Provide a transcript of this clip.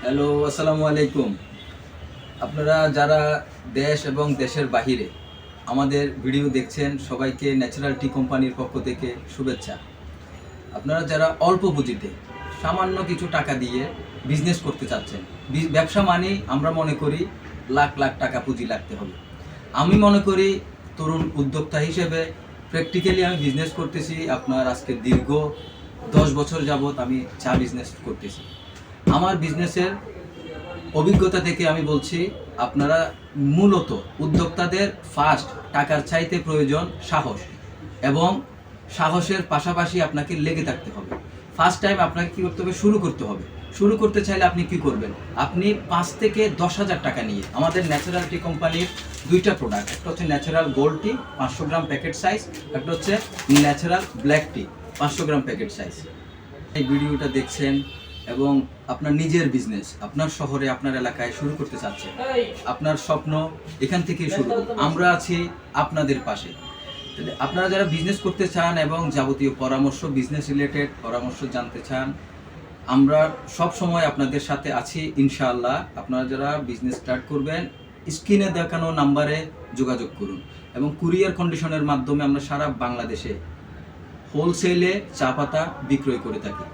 Hello, আসসালামু আলাইকুম। আপনারা যারা দেশ এবং দেশের বাহিরে আমাদের ভিডিও দেখছেন, সবাইকে ন্যাচারাল টি কোম্পানির পক্ষ থেকে শুভেচ্ছা। আপনারা যারা অল্প পুঁজিতে সামান্য কিছু টাকা দিয়ে বিজনেস করতে চাচ্ছেন, ব্যবসা মানেই আমরা মনে করি লাখ লাখ টাকা পুঁজি লাগতে হবে। আমি মনে করি তরুণ উদ্যোক্তা হিসেবে প্র্যাকটিক্যালি আমি বিজনেস করতেছি। আপনার আজকে দীর্ঘ 10 বছর যাবৎ আমি চা বিজনেস করতেছি। আমার বিজনেসের অভিজ্ঞতা থেকে আমি বলছি, আপনারা মূলত উদ্যোক্তাদের ফার্স্ট টাকার চাইতে প্রয়োজন সাহস, এবং সাহসের পাশাপাশি আপনাকে লেগে থাকতে হবে। ফার্স্ট টাইম আপনাকে কী করতে হবে? শুরু করতে হবে। শুরু করতে চাইলে আপনি কি করবেন? আপনি 5 থেকে 10 হাজার টাকা নিয়ে আমাদের ন্যাচারাল টি কোম্পানির দুইটা প্রোডাক্ট, একটা হচ্ছে ন্যাচারাল গোল্ড টি 500 গ্রাম প্যাকেট সাইজ, একটা হচ্ছে ন্যাচারাল ব্ল্যাক টি 500 গ্রাম প্যাকেট সাইজ। এই ভিডিওটা দেখছেন এবং আপনার নিজের বিজনেস আপনার শহরে আপনার এলাকায় শুরু করতে চাচ্ছেন, আপনার স্বপ্ন এখান থেকেই শুরু। আমরা আছি আপনাদের পাশে। আপনারা যারা বিজনেস করতে চান এবং যাবতীয় পরামর্শ, বিজনেস রিলেটেড পরামর্শ জানতে চান, আমরা সব সময় আপনাদের সাথে আছি ইনশাআল্লাহ। আপনারা যারা বিজনেস স্টার্ট করবেন, স্ক্রিনে দেখানো নাম্বারে যোগাযোগ করুন, এবং কুরিয়ার কন্ডিশনের মাধ্যমে আমরা সারা বাংলাদেশে হোলসেলে চা পাতা বিক্রয় করে থাকি।